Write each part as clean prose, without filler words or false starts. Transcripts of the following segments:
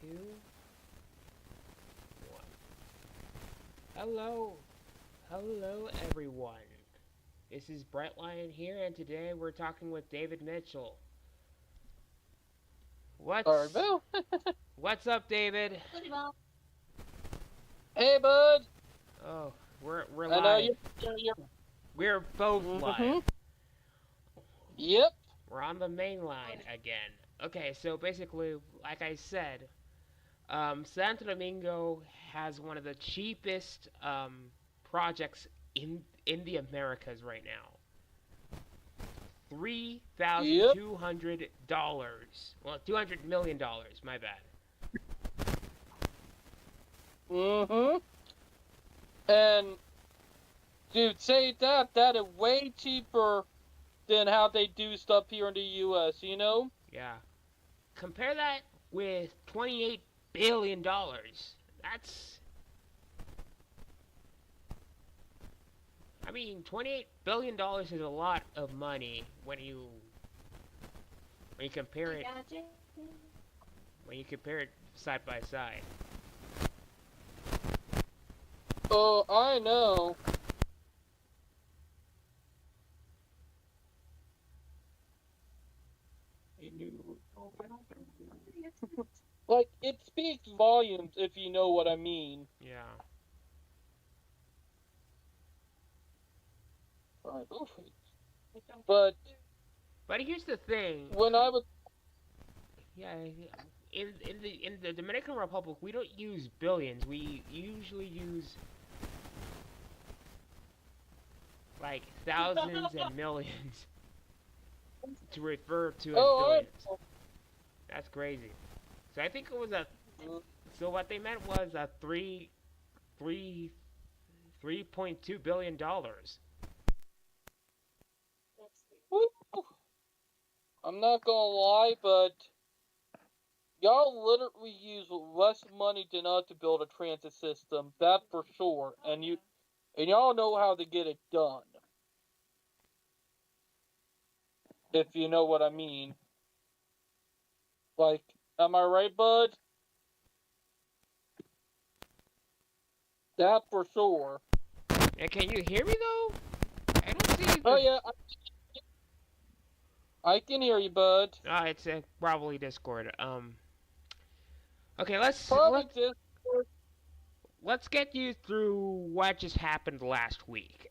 2, 1. Hello, hello everyone. This is Brightline here, and today we're talking with David Mitchell. Alright, What's Bill. what's up, David? Hey, bud. Oh, we're I know live. you're. We're both live. Mm-hmm. Yep. We're on the main line again. Okay, so basically, like I said, Santo Domingo has one of the cheapest projects in the Americas right now. Yep. $3,200. Well, $200 million. My bad. Mm-hmm. And, dude, say that is way cheaper than how they do stuff here in the U.S., you know? Yeah. Compare that with $28 billion. That's, I mean, $28 billion is a lot of money when you compare it side by side. Oh, I know. Like, it speaks volumes if you know what I mean. Yeah. But But here's the thing. when I was. Yeah, in the Dominican Republic, we don't use billions. We usually use like thousands and millions to refer to as Oh, billions. That's crazy. So I think it was a. I. So what they meant was a three 3.2 billion dollars. I'm not gonna lie, but y'all literally use less money than us to build a transit system. That for sure. And y'all know how to get it done. If you know what I mean. Like, am I right, bud? That for sure. And can you hear me though? I don't see Oh the. yeah, I can hear you, bud. It's probably Discord. Okay, let's Probably let's just. let's get you through what just happened last week.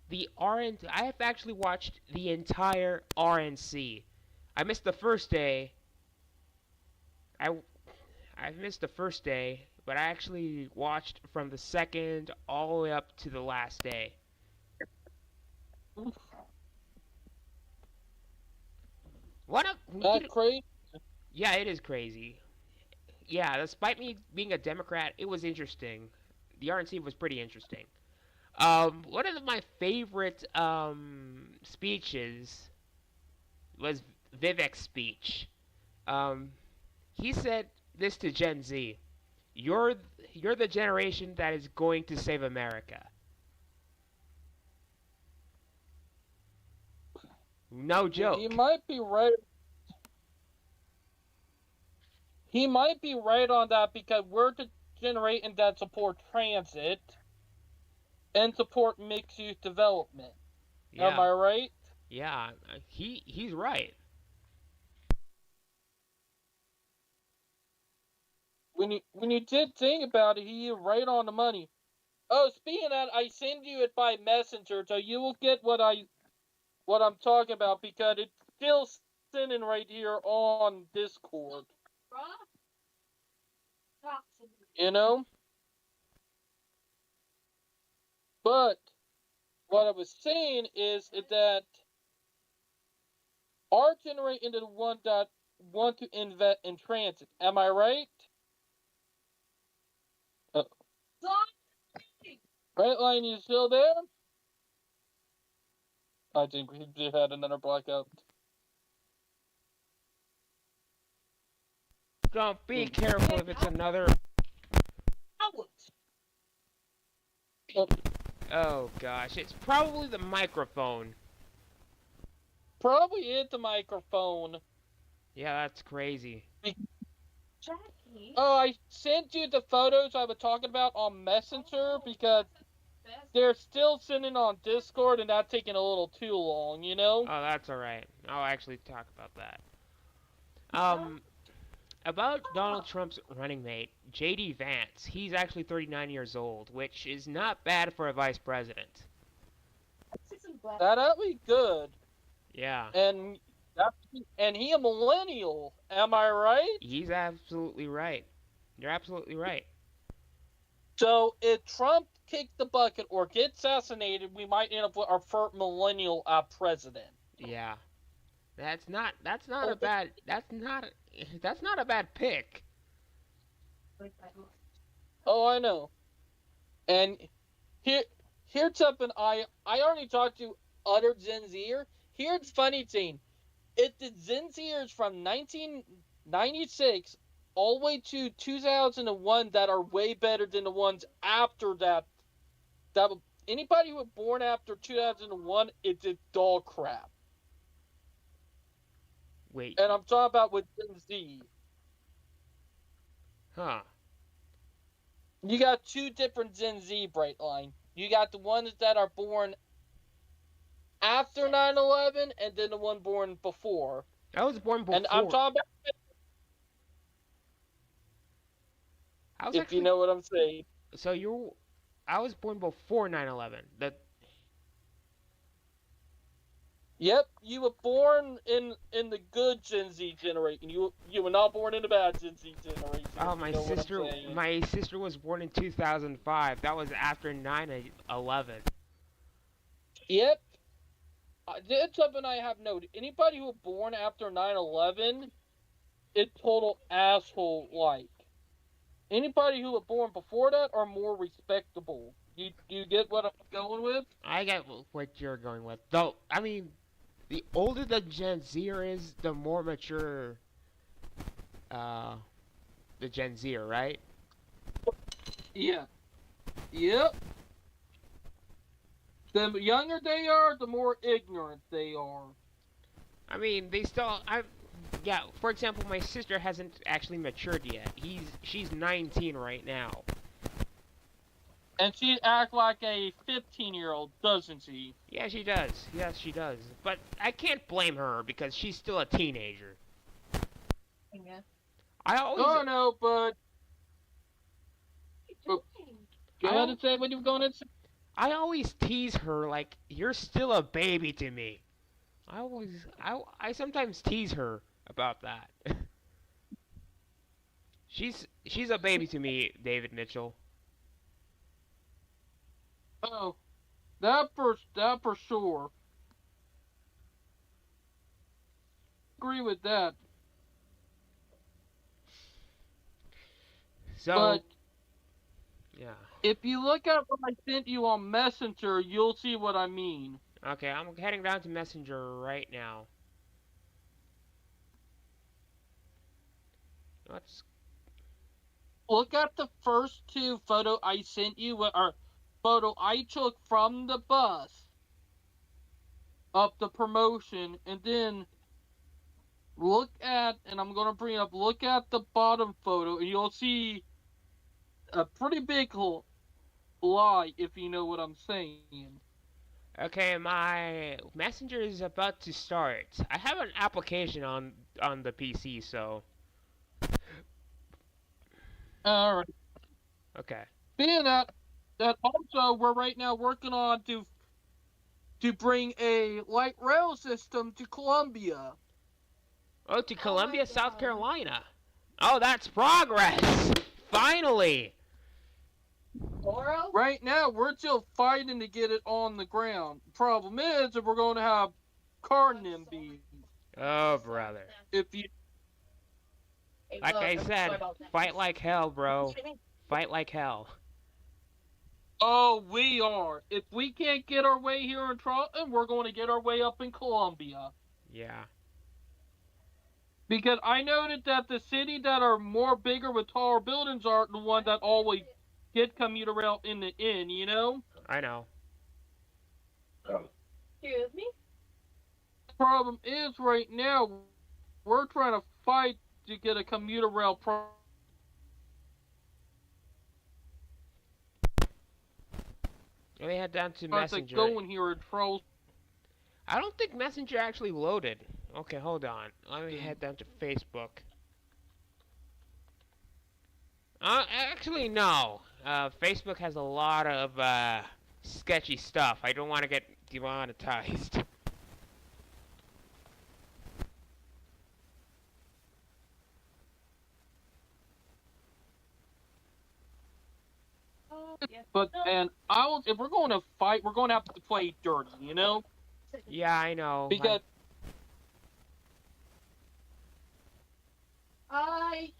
The RN. I have actually watched the entire RNC. I missed the first day. I I missed the first day, but I actually watched from the second all the way up to the last day. What a That crazy. yeah, it is crazy. Yeah, despite me being a Democrat, it was interesting. The RNC was pretty interesting. One of my favorite speeches was Vivek's speech. Um, he said this to Gen Z: "You're you're the generation that is going to save America." No He joke. might be right. He might be right on that because we're the generation that support transit and support mixed use development. Am Yeah, I right? yeah. He's right. When you did think about it, he right on the money. Oh, speaking of that, I send you it by messenger, so you will get what I'm talking about because it's still sitting right here on Discord. You know, but what I was saying is that our generation is the one that want to invest in transit. Am I right? Uh, right line, you still there? I think we just had another blackout. Don't be careful if it's another. Uh, Oh gosh, it's probably the microphone. Probably is the microphone. Yeah, that's crazy. Oh, I sent you the photos I was talking about on Messenger because they're still sending on Discord and that's taking a little too long, you know? Oh, that's all right. I'll actually talk about that. Um, about Donald Trump's running mate, J.D. Vance. He's actually 39 years old, which is not bad for a vice president. That'd be good. Yeah, And and he a millennial, am I right? he's absolutely right. You're absolutely right. So if Trump kicked the bucket or gets assassinated, we might end up with our first millennial president. Yeah, that's not a Oh, bad that's not a bad pick. oh, I know. And here here's something I already talked to other Gen Zer. Here's the funny thing. It's the Gen Zers from 1996 all the way to 2001 that are way better than the ones after that. That anybody who was born after 2001, it's a dog crap. Wait, And I'm talking about with Gen Z. huh? You got two different Gen Z, Brightline. You got the ones that are born after 9/11, and then the one born before. I was born And I'm before. talking about, I was if you actually know what I'm saying. so you. I was born before 9/11. That Yep, you were born in the good Gen Z generation. You were not born in the bad Gen Z generation. oh, If you know what I'm saying. my sister was born in 2005. That was after 9/11. Yep, it's something I have noted. Anybody who was born after 9/11 is total asshole like. Anybody who was born before that are more respectable. You get what I'm going with? I get what you're going with. Though, I mean, the older the Gen Zer is, the more mature uh, the Gen Zer, right? Yeah. Yep. The younger they are, the more ignorant they are. I mean, they still. Yeah. For example, my sister hasn't actually matured yet. She's 19 right now. And she act like a 15-year-old, doesn't she? Yeah, she does. Yes, she does. But I can't blame her because she's still a teenager. I always. Oh no, but go I, ahead and say what you were going to say. I always tease her like you're still a baby to me. I sometimes tease her about that. she's a baby to me, David Mitchell. Oh, that for sure. Agree with that. So But yeah. if you look at what I sent you on Messenger, you'll see what I mean. Okay, I'm heading down to Messenger right now. Let's. Look at the first two photo I sent you, or photo I took from the bus of the promotion, and then look at, and I'm gonna bring up, look at the bottom photo, and you'll see a pretty big lie, if you know what I'm saying. Okay, my Messenger is about to start. I have an application on the PC, so Alright. okay. Being that also we're right now working on to bring a light rail system to Columbia. Oh, to Columbia, South Carolina. Oh, that's progress. Finally. Right now, we're still fighting to get it on the ground. Problem is that we're going to have car NIMBYs. Oh, brother. If you, Like I said, fight like hell, bro. Fight like hell. oh, we are. If we can't get our way here in Charleston, we're going to get our way up in Columbia. Yeah. Because I noted that the city that are more bigger with taller buildings are the ones that always get commuter rail in the end, you know? I know. Excuse me? Problem is, right now, we're trying to fight to get a commuter rail Let me head down to Once I Messenger. go in here, it trolls. I don't think Messenger actually loaded. Okay, hold on. Let me head down to Facebook. Actually, no. Facebook has a lot of sketchy stuff. I don't want to get demonetized. But and if we're going to fight, we're going to have to play dirty, you know? Yeah, I know. Because I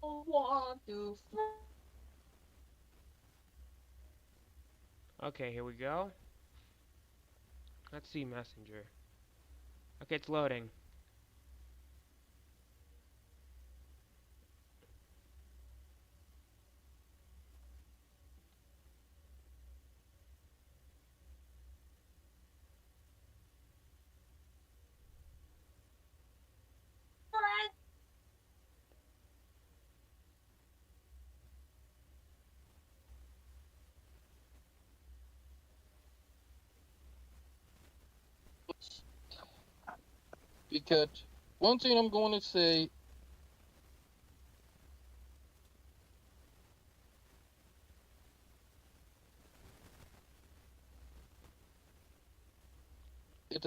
don't want to. Okay, here we go. Let's see Messenger. Okay, it's loading. Because one thing I'm going to say, it's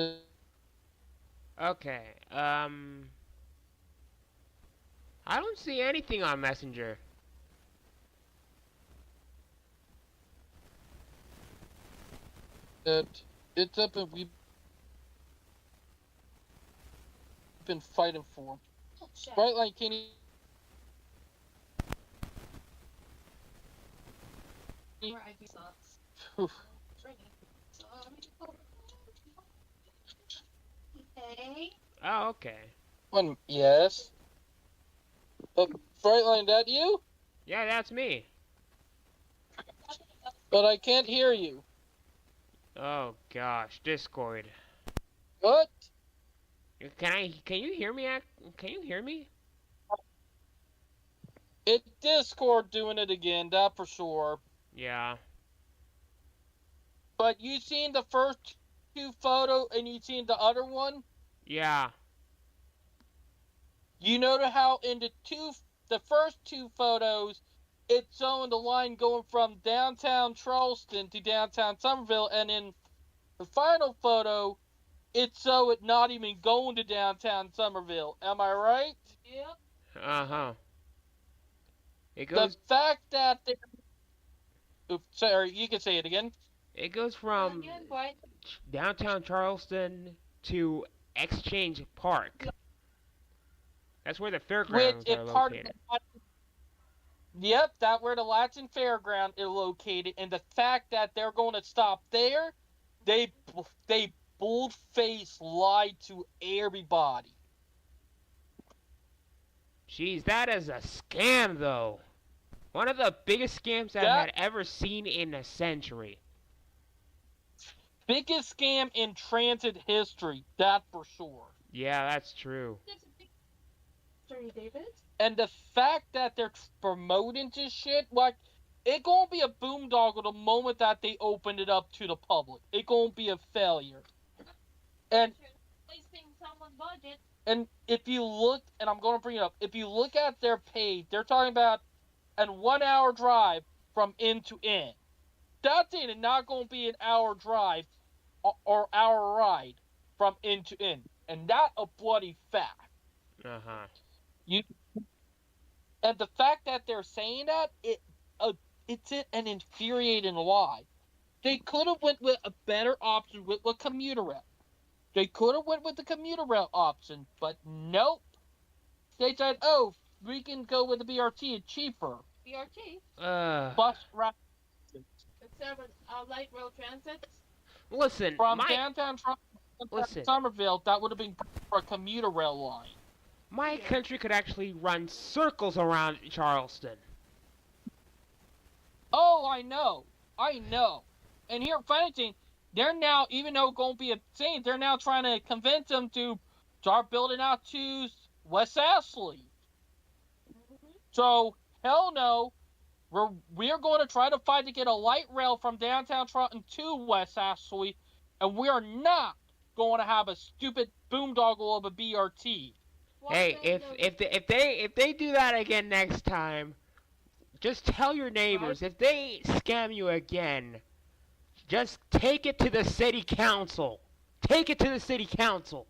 Okay, I don't see anything on Messenger. that it's up and we've been fighting for. Right, like Kenny. Oh, okay. One, yes. Brightline, that you? Yeah, that's me. But I can't hear you. Oh gosh, Discord. What? Can you hear me? Can you hear me? It's Discord doing it again, that for sure. Yeah. But you seen the first two photo and you seen the other one? Yeah. You notice how in the first two photos, it's showing the line going from downtown Charleston to downtown Somerville, and in the final photo, it's so it not even going to downtown Somerville. Am I right? Yep. Uh-huh. It The goes fact that they... Oops, sorry, you can say it again. it goes from downtown Charleston to Exchange Park. That's where the Which fairgrounds is are part of located. Yep, that's where the Latin Fairground is located, and the fact that they're going to stop there, they bold-faced lied to everybody. Jeez, that is a scam though. One of the biggest scams I've That had ever seen in a century. biggest scam in transit history, that for sure. Yeah, that's true. David? And the fact that they're promoting this shit, like, it gonna be a boondoggle the moment that they open it up to the public. It gonna be a failure. And Wasting someone's budget. and if you look, and I'm gonna bring it up, if you look at their page, they're talking about a 1 hour drive from end to end. That's it, and not gonna be an hour drive or hour ride from end to end. And that a bloody fact. Uh-huh. And the fact that they're saying that, it's an infuriating lie. They could have went with a better option with commuter rail. They could have went with the commuter rail option, but nope. They said, "Oh, we can go with the BRT. It's cheaper." BRT? Bus ride Instead of light rail transit? Listen, from downtown listen. Somerville, that would have been for a commuter rail line. My country could actually run circles around Charleston. Oh, I know. And here, funny thing, they're now, even though it's going to be a thing, they're now trying to convince them to start building out to West Ashley. So, hell no. We're going to try to fight to get a light rail from downtown Trenton to West Ashley, and we are not going to have a stupid boondoggle of a BRT. Hey, if they do that again next time, just tell your neighbors if they scam you again, just take it to the city council. Take it to the city council.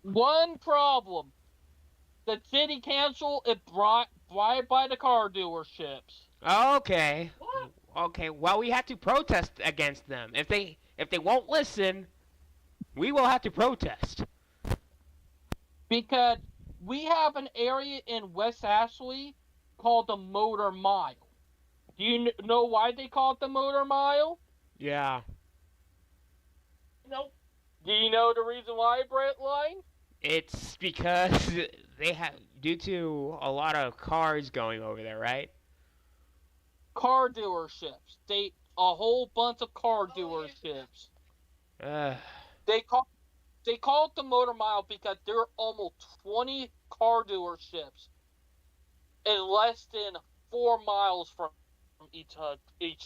One problem: the city council is bribed by the car dealerships. Okay. What? Okay. Well, we have to protest against them. If they won't listen, we will have to protest. Because we have an area in West Ashley called the Motor Mile. Do you know why they call it the Motor Mile? Yeah. Nope. Do you know the reason why, Brightline? It's because they have due to a lot of cars going over there, right? Car dealerships. A whole bunch of car dealerships. Uh, They call it the Motor Mile because there are almost 20 car dealerships in less than 4 miles from each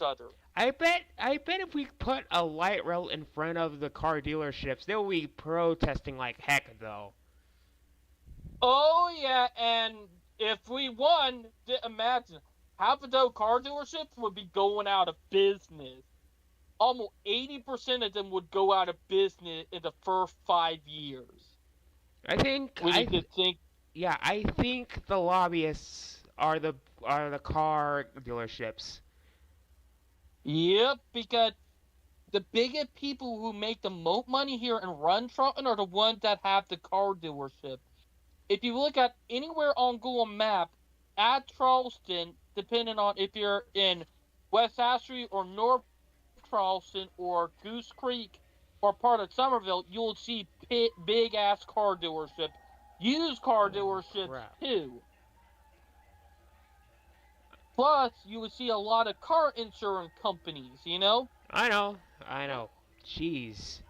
other. I bet if we put a light rail in front of the car dealerships, they'll be protesting like heck, though. Oh yeah, and if we won, imagine half of those car dealerships would be going out of business. Almost 80% of them would go out of business in the first 5 years. I think When you could think, yeah, I think the lobbyists are the car dealerships. yep, because the biggest people who make the most money here and run Trenton are the ones that have the car dealership. If you look at anywhere on Google Map, at Charleston, depending on if you're in West Ashley or North Charleston or Goose Creek or part of Somerville, you'll see big ass car dealership, used car dealerships Crap. too. Plus, you would see a lot of car insurance companies, you know, I know. I know. Jeez.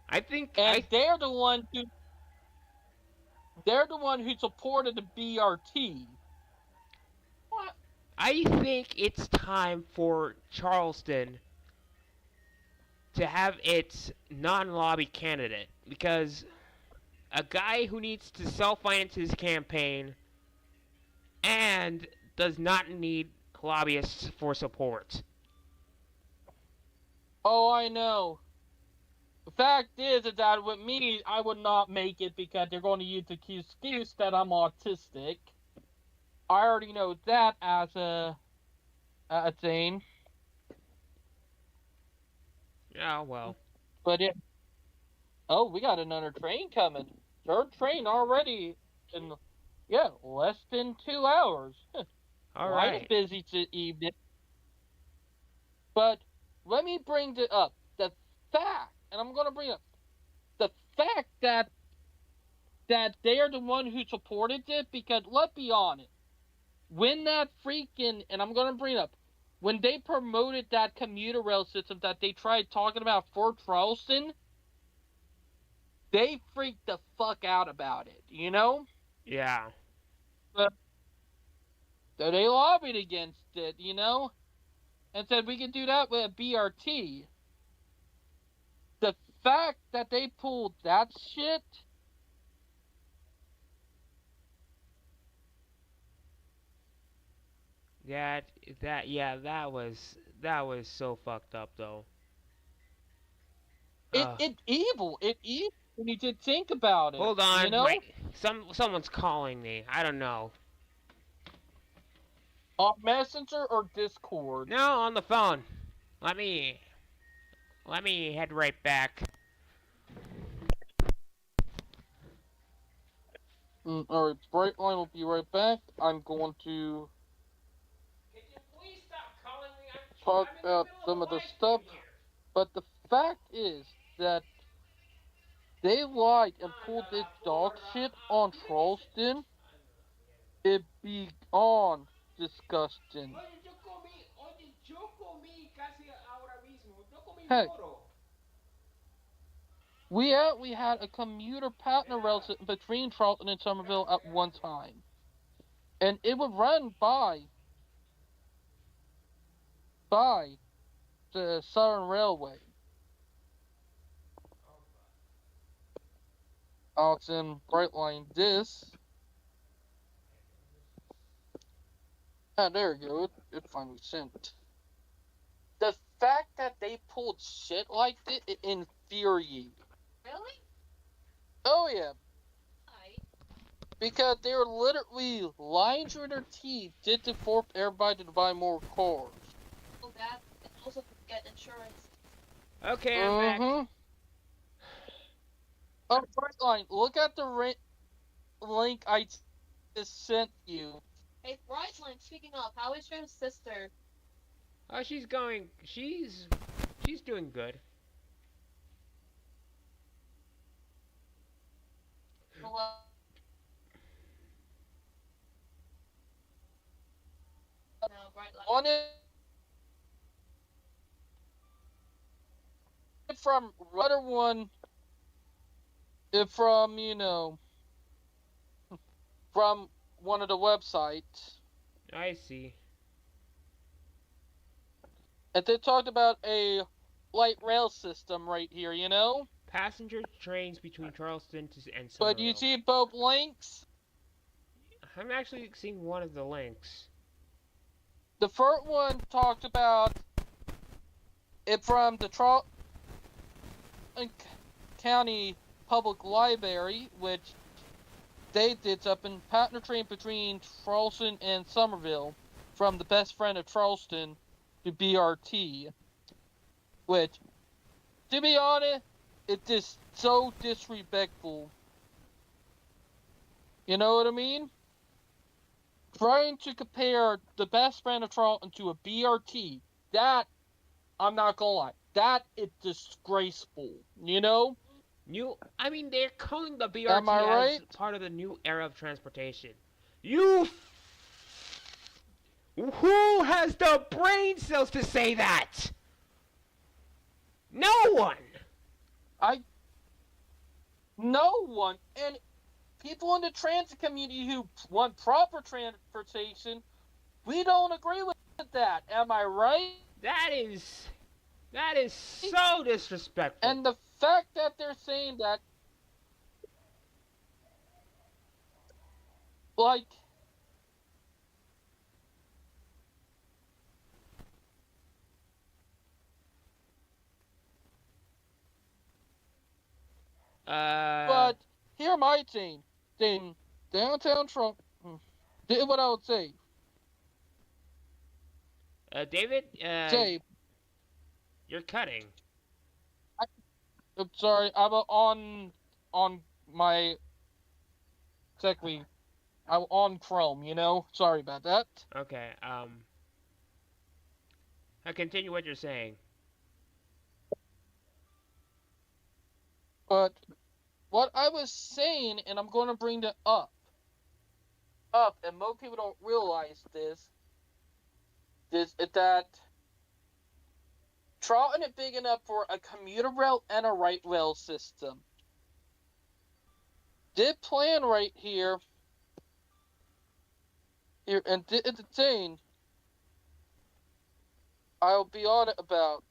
I think and I they're the one who supported the BRT. What? I think it's time for Charleston to have its non-lobby candidate because a guy who needs to self-finance his campaign and does not need lobbyists for support. Oh, I know. The fact is that with me, I would not make it because they're going to use the excuse that I'm autistic. I already know that as a thing. Yeah, well. But oh, we got another train coming. Third train already in less than 2 hours. All Quite right. a busy evening. But let me bring it up. The fact, and I'm going to bring up the fact that they are the one who supported it, because let's be honest, when that freaking, and I'm going to bring it up, when they promoted that commuter rail system that they tried talking about for Charleston, they freaked the fuck out about it, you know? Yeah. So they lobbied against it, you know? And said we could do that with a BRT. The fact that they pulled that shit, that was so fucked up though. it evil. It evil when you did think about it, Hold you on, know? someone's calling me. I don't know. On Messenger or Discord. No, on the phone. Let me head right back. Alright, Brightline will be right back. I'm going to Can you please stop calling me? talk I'm in about the middle some of of a the live stuff, stream here. but the fact is that they lied and pulled this dog shit on Charleston. It beyond disgusting. Heck, we had a commuter partner rail system between Charleston and Somerville at one time. and it would run by the Southern Railway. Oxen Brightline this. Ah, there you go. It finally sent. The fact that they pulled shit like this, it infuriated. Really? Oh yeah, Why? because they were literally lying through their teeth just to force everybody to buy more cars. So that and also to get insurance. Okay, I'm back. Oh, Brightline, look at the link I just sent you. Hey, Brightline, speaking of, how is your sister? Oh, she's doing good. Hello? No, Brightline. On it from other one, if from from one of the websites, I see. and they talked about a light rail system right here, Passenger trains between Charleston and But you Somerville. see both links. I'm actually seeing one of the links. The first one talked about it from the Charleston County Public Library, which they did up in passenger train between Charleston and Somerville from the best friend of Charleston to BRT, which, to be honest, it's just so disrespectful. You know what I mean? Trying to compare the best friend of Charleston to a BRT, that, I'm not gonna lie, that is disgraceful, I mean, they're calling the Am I BRT as right? part of the new era of transportation. You. Who has the brain cells to say that? No one! No one, and people in the transit community who want proper transportation, we don't agree with that. Am I right? That is. That is so disrespectful. And the fact that they're saying that, like, Uh. but here my thing, downtown Trump, did what I would say. David, Say, you're cutting. I'm sorry, I'm on my, exactly, I'm on Chrome, Sorry about that. Okay, I continue what you're saying. But what I was saying, and I'm going to bring that up, and most people don't realize this, is that Charlton is big enough for a commuter rail and a light rail system. This plan right here, and this is the thing I'll be on it about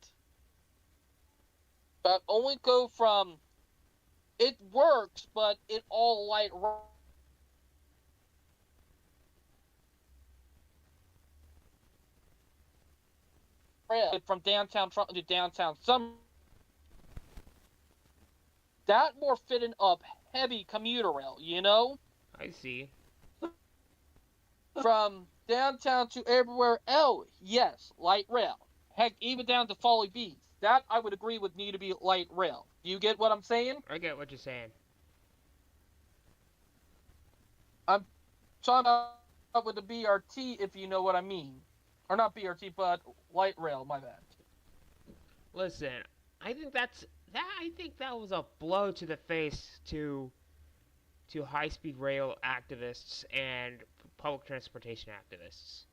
only go from, it works, but it all light rail from downtown Charlton to downtown Summer. That more fitting up heavy commuter rail, I see. From downtown to everywhere else, yes, light rail. Heck, even down to Folly Beach. That I would agree would need to be light rail. Do you get what I'm saying? I get what you're saying. I'm talking about with the BRT, if you know what I mean. Or not BRT, but light rail, my bad. Listen, I think that was a blow to the face to high-speed rail activists and public transportation activists.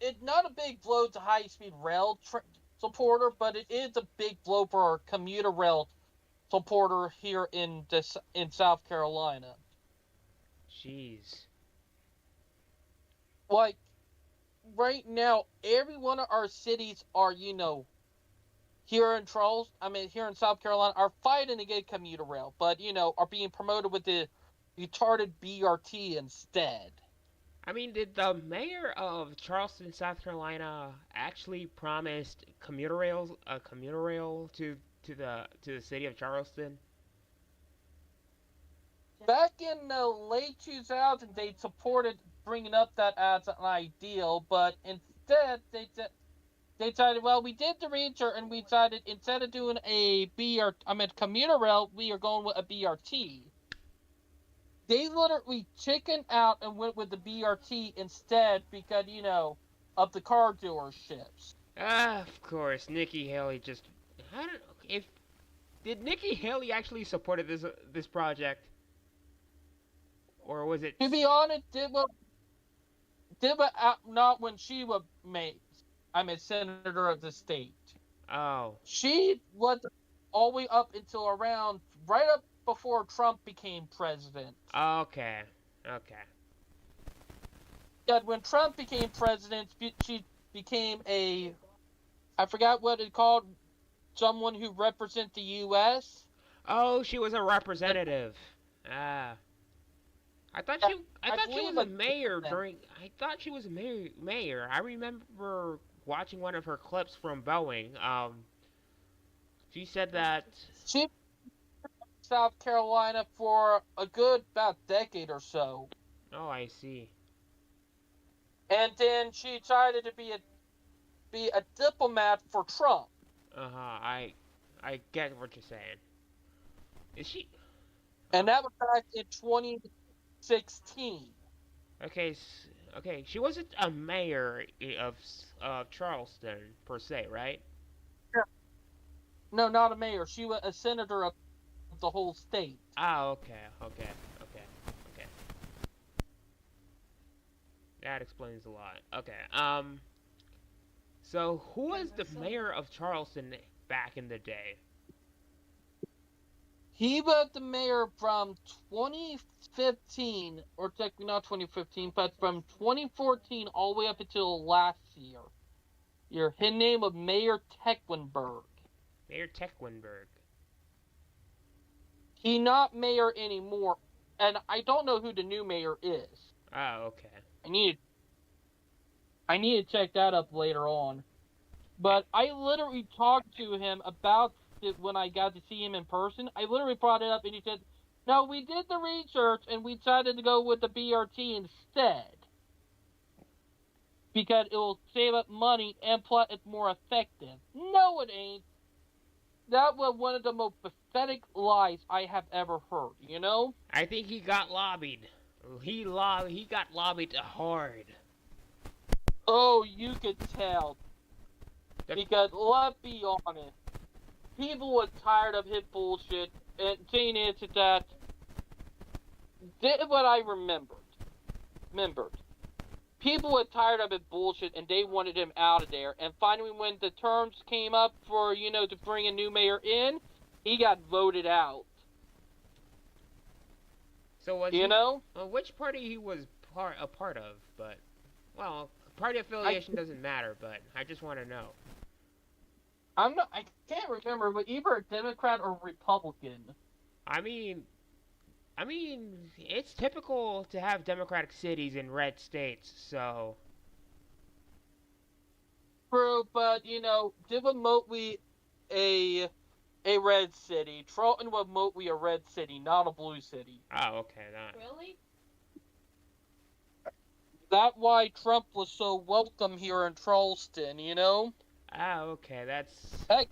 It's not a big blow to high-speed rail supporter, but it is a big blow for our commuter rail supporter here in South Carolina. Jeez. Like, right now, every one of our cities are, here in here in South Carolina, are fighting to get commuter rail, but, are being promoted with the retarded BRT instead. I mean, did the mayor of Charleston, South Carolina, actually promised a commuter rail to the city of Charleston? Back in the late 2000s, they supported bringing up that as an ideal, but instead they decided, well, we did the research and we decided instead of doing commuter rail, we are going with a BRT. They literally chickened out and went with the BRT instead because, of the car dealerships. Of course, Nikki Haley just. I don't know if did Nikki Haley actually supported this project, or was it? To be honest, not when she was senator of the state. Oh, She was all the way up until around right up before Trump became president. okay, okay. Yeah, when Trump became president, she became I forgot what it called, someone who represents the U.S. Oh, she was a representative. Ah, I I thought she believe was a a mayor during. I thought she was a mayor. I remember watching one of her clips from Boeing. She said that. she South Carolina for a good about decade or so, Oh, I see. and then she decided to be a diplomat for Trump, Uh huh. I get what you're saying. Is she? and that was back in 2016. Okay, okay. She wasn't a mayor of Charleston per se, right? No, not a mayor. She was a senator of the whole state. Ah, okay. That explains a lot. Okay. So who was the mayor of Charleston back in the day? He was the mayor from 2015, or technically not 2015, but from 2014 all the way up until last year. His name was Mayor Tecklenburg. Mayor Tecklenburg. He not mayor anymore, and I don't know who the new mayor is. Ah, okay. I need to check that up later on. But I literally talked to him about it when I got to see him in person. I literally brought it up and he said, no, we did the research and we decided to go with the BRT instead. Because it will save up money and plus it's more effective. No, it ain't. That was one of the most pathetic lies I have ever heard, I think he got lobbied. He got lobbied hard. Oh, you could tell. Because let's be honest, people were tired of his bullshit, and thing is that this is what I remembered. People were tired of his bullshit, and they wanted him out of there. And finally, when the terms came up for to bring a new mayor in, he got voted out. So was which party he was a part of? But well, party affiliation doesn't matter. But I just want to know. I can't remember, but either a Democrat or Republican. I mean, it's typical to have Democratic cities in red states, so. True, but did remotely a red city. Charlton was remotely a red city, not a blue city. Oh, okay, Really? That's why Trump was so welcome here in Charleston, Ah, okay, that's. Heck,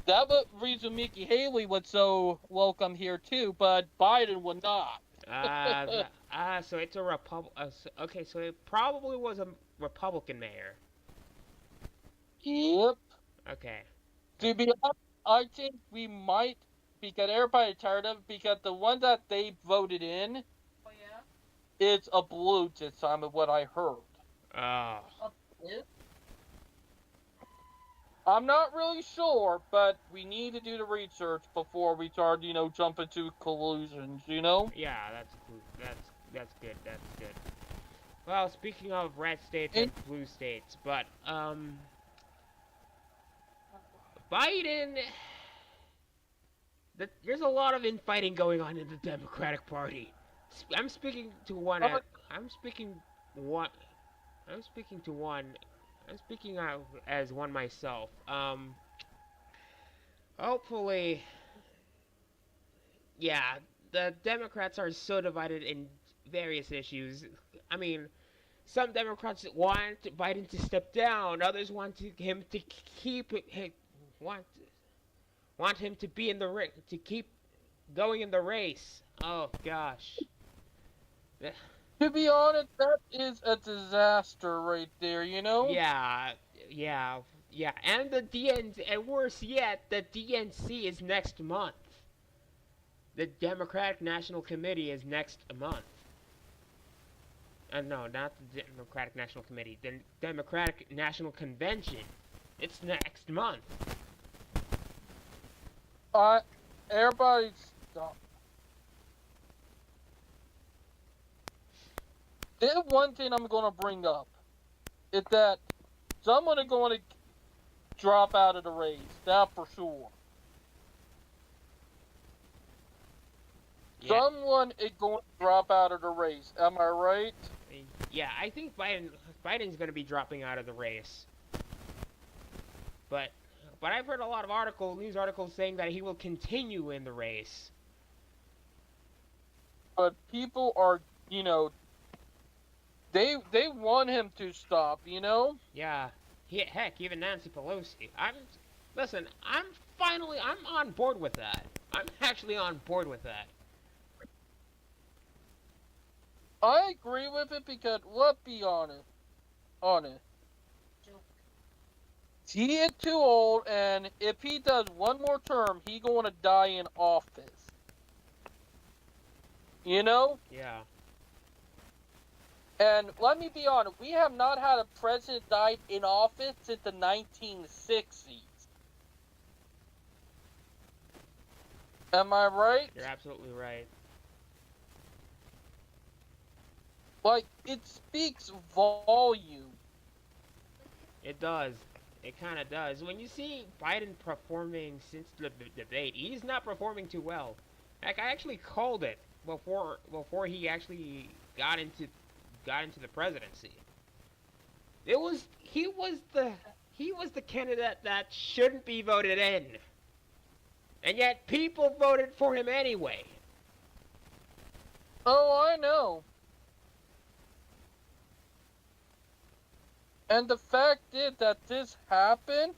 that was the reason Nikki Haley was so welcome here too, but Biden was not. So it's a okay, so it probably was a Republican mayor. Yep. Okay. To be honest, I think we might, because everybody's tired of it, because the one that they voted in Oh yeah. is a blue this time, of what I heard. Oh. A blue? I'm not really sure, but we need to do the research before we start, jumping to conclusions. Yeah, that's good. That's good. Well, speaking of red states And and blue states, but Biden, there's a lot of infighting going on in the Democratic Party. I'm speaking to one. uh, I'm speaking one. I'm speaking to one. I'm speaking out as one myself. Hopefully, yeah, the Democrats are so divided in various issues. I mean, some Democrats want Biden to step down. Others him to keep want want him to be in the to keep going in the race. Oh gosh. to be honest, that is a disaster right there. Yeah, yeah, yeah. And the DNC, and worse yet, the DNC is next month. The Democratic National Committee is next month. No, not the Democratic National Committee. The Democratic National Convention. It's next month. I Everybody stop. There's one thing I'm gonna bring up. Is that someone is going to drop out of the race. That for sure. Yeah, Someone is going to drop out of the race. Am I right? yeah. I think Biden's going to be dropping out of the race. But I've heard a lot of news articles saying that he will continue in the race. But people are, they want him to stop. Yeah. Heck, even Nancy Pelosi. I'm on board with that. I'm actually on board with that. I agree with it because let's be honest. He is too old, and if he does one more term, he going to die in office. You know? Yeah. And let me be honest, we have not had a president die in office since the 1960s. Am I right? You're absolutely right. Like, it speaks volume. It does. It kind of does. When you see Biden performing since the debate, he's not performing too well. Like I actually called it before he actually got into the presidency. He was the candidate that shouldn't be voted in. And yet people voted for him anyway. Oh, I know. And the fact is that this happened,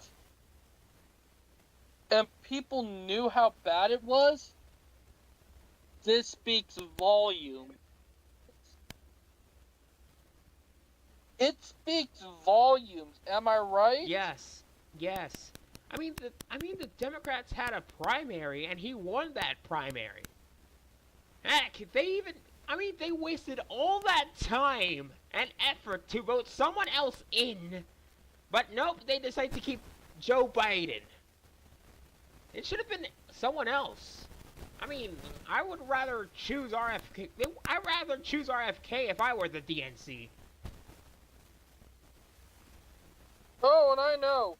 and people knew how bad it was, this speaks volume. It speaks volumes, am I right? Yes. Yes. The Democrats had a primary and he won that primary. Heck, they wasted all that time and effort to vote someone else in, but nope, they decided to keep Joe Biden. It should have been someone else. I would rather choose RFK. I'd rather choose RFK if I were the DNC. Oh, and I know.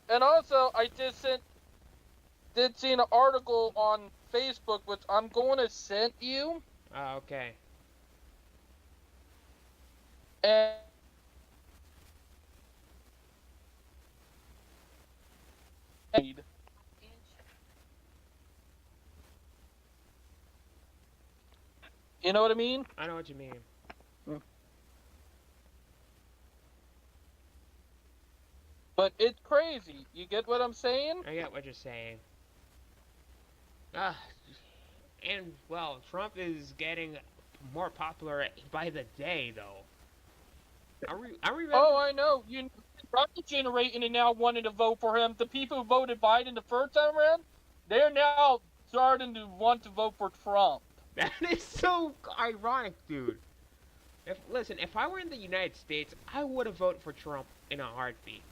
And also, I did see an article on Facebook, which I'm going to send you. Oh, okay. And you know what I mean? I know what you mean. But it's crazy. You get what I'm saying? I get what you're saying. Ah, and well, Trump is getting more popular by the day, though. I remember. Oh, I know. Rocket generating and now wanting to vote for him. The people who voted Biden the first time around, they're now starting to want to vote for Trump. That is so ironic, dude. If I were in the United States, I would have voted for Trump in a heartbeat.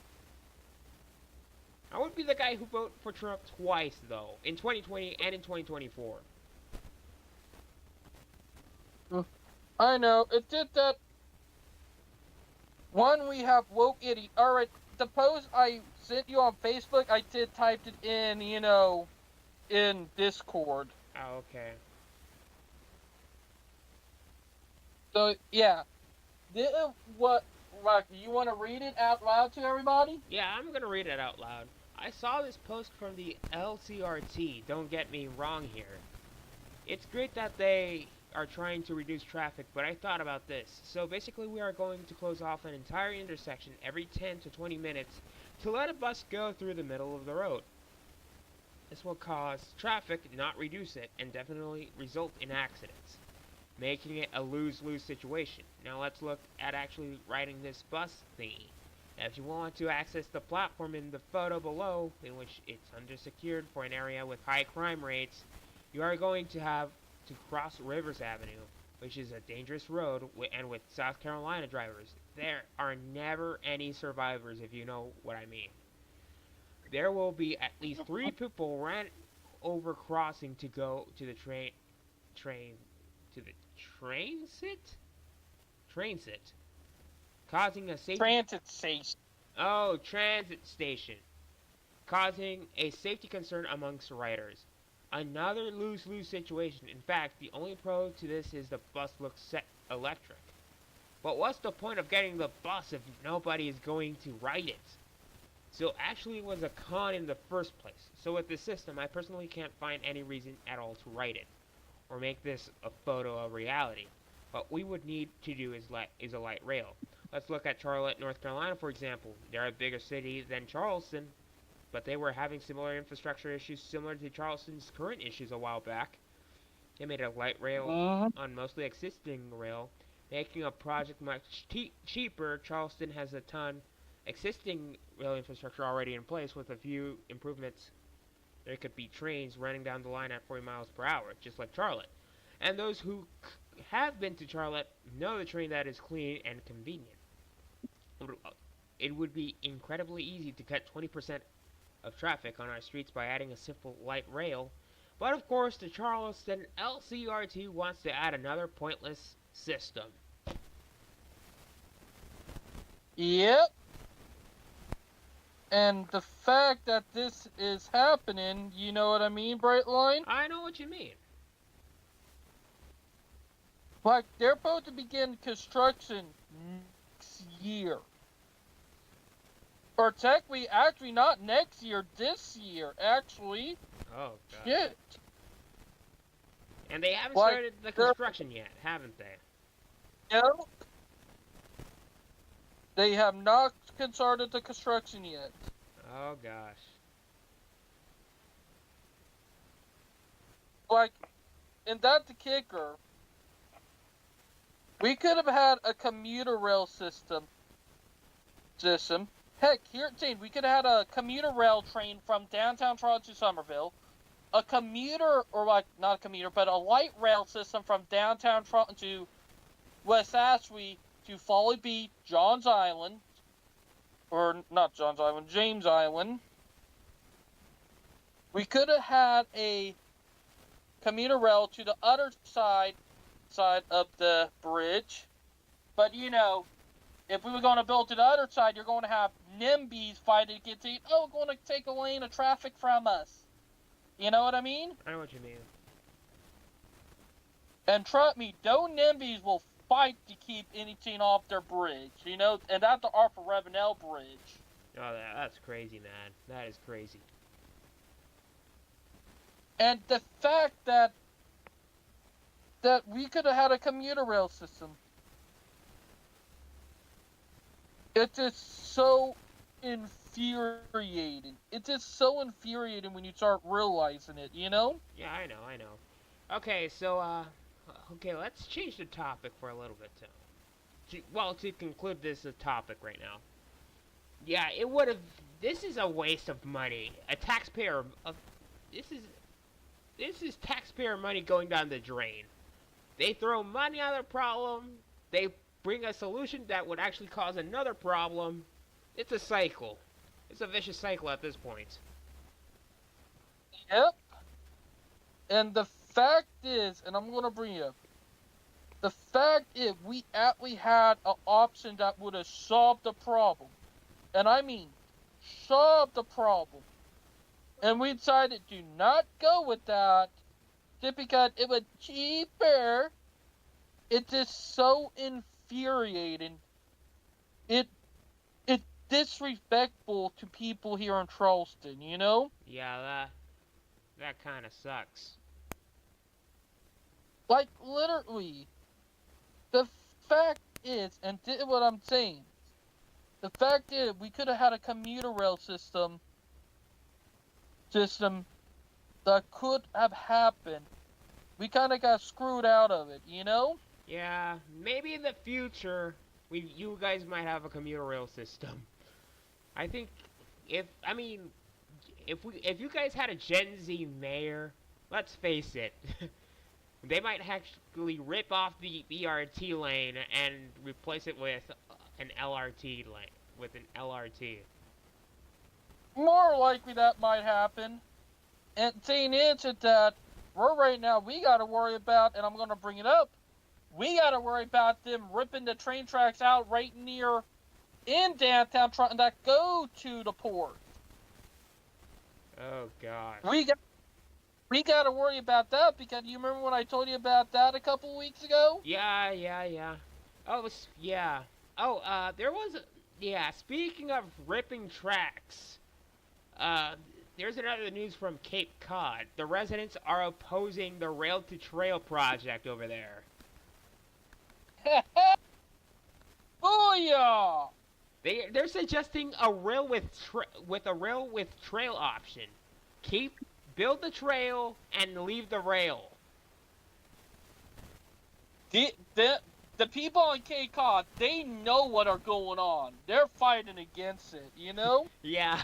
I would be the guy who voted for Trump twice, though, in 2020 and in 2024. I know. It did that. One, we have woke idiot. Alright, the post I sent you on Facebook, I did typed it in, in Discord. Oh, okay. So, yeah. What, like, you want to read it out loud to everybody? Yeah, I'm gonna read it out loud. I saw this post from the LCRT, don't get me wrong here. It's great that they are trying to reduce traffic, but I thought about this. So basically we are going to close off an entire intersection every 10 to 20 minutes to let a bus go through the middle of the road. This will cause traffic, not reduce it, and definitely result in accidents, making it a lose-lose situation. Now let's look at actually riding this bus thingy. If you want to access the platform in the photo below, in which it's undersecured for an area with high crime rates, you are going to have to cross Rivers Avenue, which is a dangerous road, and with South Carolina drivers, there are never any survivors, if you know what I mean. There will be at least 3 people ran over crossing to go to the train sit, causing a safety Transit station. transit station, causing a safety concern amongst riders. Another lose-lose situation. In fact, the only pro to this is the bus looks set electric. But what's the point of getting the bus if nobody is going to ride it? So actually it was a con in the first place. So with this system, I personally can't find any reason at all to write it, or make this a photo of reality. What we would need to do is a light rail. Let's look at Charlotte, North Carolina, for example. They're a bigger city than Charleston, but they were having similar infrastructure issues similar to Charleston's current issues a while back. They made a light rail on mostly existing rail, making a project much cheaper. Charleston has a ton existing rail infrastructure already in place. With a few improvements, there could be trains running down the line at 40 miles per hour, just like Charlotte. And those who have been to Charlotte know the train that is clean and convenient. It would be incredibly easy to cut 20% of traffic on our streets by adding a simple light rail. But of course, the Charleston LCRT wants to add another pointless system. Yep. And the fact that this is happening, you know what I mean, Brightline? I know what you mean. Like, they're supposed to begin construction next year. Or technically, actually not next year, this year, actually. Oh, God. Shit. And they haven't started the construction yet, haven't they? No. They have not started the construction yet. Oh, gosh. Like, and that's the kicker. We could have had a commuter rail system. Heck, here at Jane, we could have had a commuter rail train from downtown Toronto to Somerville. A commuter, or like, not a commuter, but a light rail system from downtown Toronto to West Ashby to Folly Beach, Johns Island. Or, not Johns Island, James Island. We could have had a commuter rail to the other side of the bridge. But, you know, if we were going to build to the other side, you're going to have NIMBYs fighting against it. Oh, going to take a lane of traffic from us. You know what I mean? I know what you mean. And trust me, those NIMBYs will fight to keep anything off their bridge. You know, and that's the Arthur Ravenel Bridge. Oh, that's crazy, man. That is crazy. And the fact that we could have had a commuter rail system. It's just so infuriating. It's just so infuriating when you start realizing it, you know? Yeah, I know. Okay, so, okay, let's change the topic for a little bit, to conclude this topic right now. Yeah, it would have, this is a waste of money. This is taxpayer money going down the drain. They throw money at a problem, they bring a solution that would actually cause another problem. It's a cycle. It's a vicious cycle at this point. Yep. And the fact is, and I'm gonna bring you up, the fact is, we actually had an option that would have solved the problem. And I mean, solved the problem. And we decided to not go with that just because it was cheaper. It's just so infuriating. It's disrespectful to people here in Charleston, you know? Yeah, that kind of sucks. Like, literally, the fact is, and this is what I'm saying, the fact is, we could have had a commuter rail system that could have happened. We kind of got screwed out of it, you know? Yeah, maybe in the future, you guys might have a commuter rail system. I think if you guys had a Gen Z mayor, let's face it, they might actually rip off the BRT lane and replace it with an LRT lane, with an LRT. More likely that might happen. And the thing is that right now, we got to worry about, and I'm going to bring it up, we got to worry about them ripping the train tracks out right near in downtown Toronto that go to the port. Oh gosh. We got to worry about that because you remember when I told you about that a couple weeks ago? Yeah. Oh, yeah. Oh, there was, yeah, speaking of ripping tracks, there's another news from Cape Cod. The residents are opposing the rail-to-trail project over there. Booyah! They're suggesting a rail with trail option. Build the trail and leave the rail. The people on Cape Cod, they know what are going on. They're fighting against it, you know? Yeah.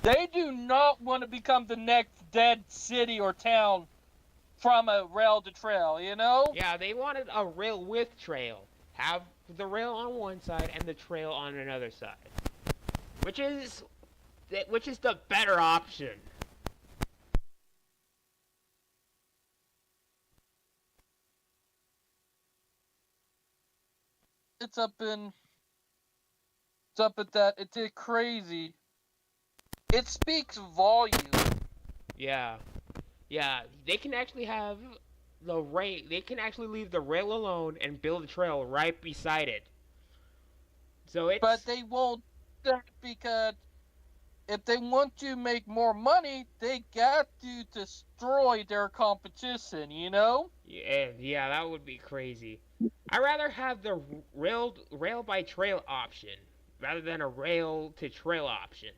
They do not want to become the next dead city or town from a rail to trail, you know? Yeah, they wanted a rail with trail. Have the rail on one side and the trail on another side. Which is the better option. It's up at that. It's crazy. It speaks volume. Yeah. They can actually have the rail. They can actually leave the rail alone and build a trail right beside it. So it's. But they won't do that because if they want to make more money, they got to destroy their competition, you know? Yeah, that would be crazy. I'd rather have the rail by trail option rather than a rail to trail option.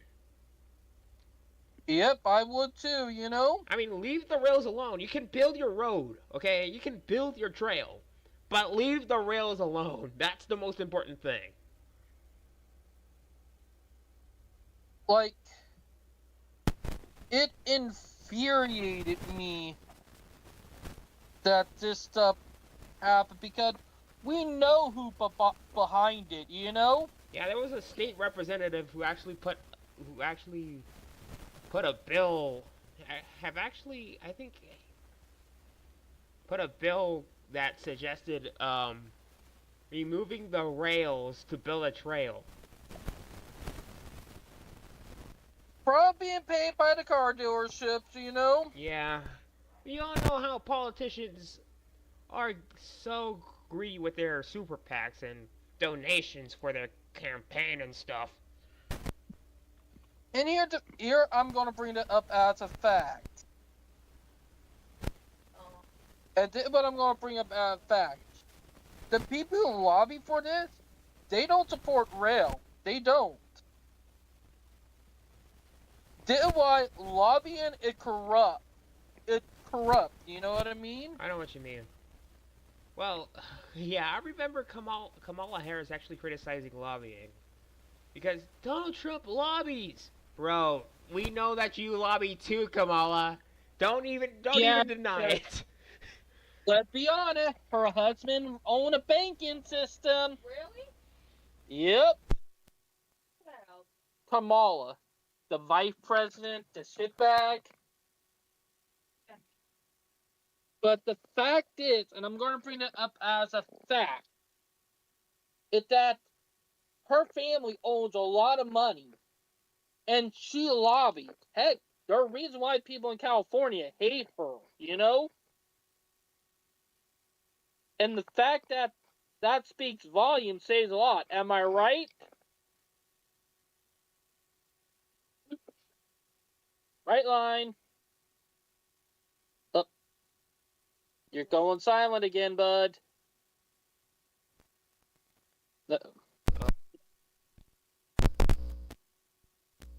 Yep, I would too, you know? I mean, leave the rails alone. You can build your road, okay? You can build your trail. But leave the rails alone. That's the most important thing. Like, it infuriated me that this stuff happened because we know who behind it, you know? Yeah, there was a state representative who actually put a bill, I think, put a bill that suggested removing the rails to build a trail. Probably being paid by the car dealerships, you know? Yeah. You all know how politicians are so greedy with their super PACs and donations for their campaign and stuff. And here I'm going to bring it up as a fact. But I'm going to bring up as a fact. The people who lobby for this, they don't support rail. They don't. This is why lobbying is corrupt. It's corrupt, you know what I mean? I know what you mean. Well, yeah, I remember Kamala Harris actually criticizing lobbying. Because Donald Trump lobbies. Bro, we know that you lobby too, Kamala. Don't even deny it. Let's be honest, her husband owned a banking system. Really? Yep. Kamala, the vice president, the shitbag. But the fact is, and I'm going to bring it up as a fact, is that her family owns a lot of money, and she lobbied. Heck, there are reasons why people in California hate her, you know? And the fact that that speaks volume says a lot. Am I right? Right line. Oh, you're going silent again, bud.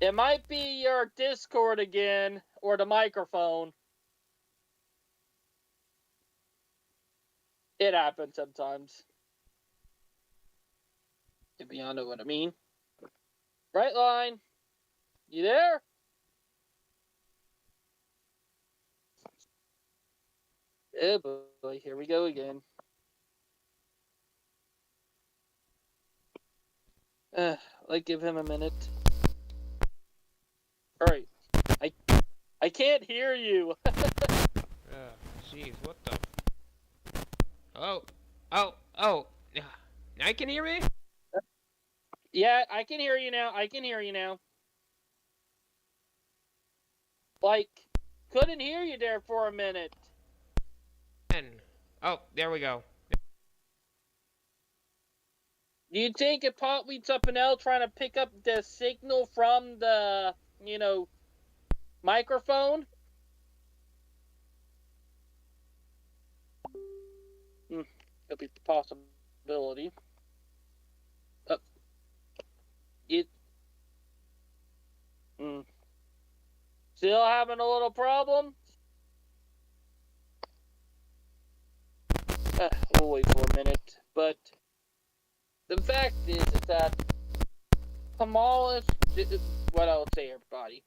It might be your Discord again, or the microphone. It happens sometimes. If you know what I mean. Right line. You there? Oh boy, here we go again. Like give him a minute. Alright. I can't hear you. Jeez, what the? Oh. Now you can hear me? Yeah, I can hear you now. I can hear you now. Like, couldn't hear you there for a minute. Oh, there we go. Do you think it possibly something else trying to pick up the signal from the, microphone? Could be a possibility. It. Still having a little problem? We'll wait for a minute. But the fact is that Kamala, what I would say, everybody,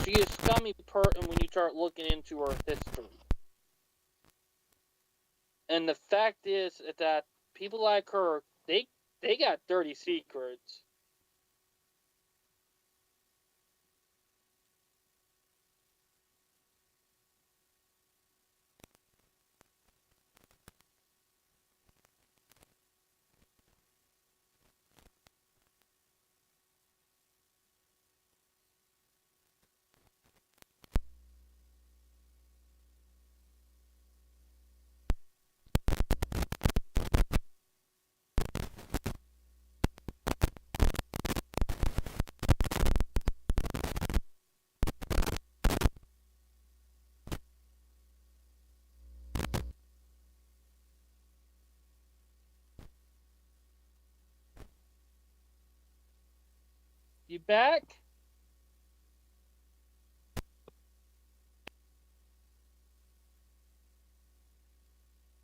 she is scummy person when you start looking into her history. And the fact is that people like her, they got dirty secrets. You back?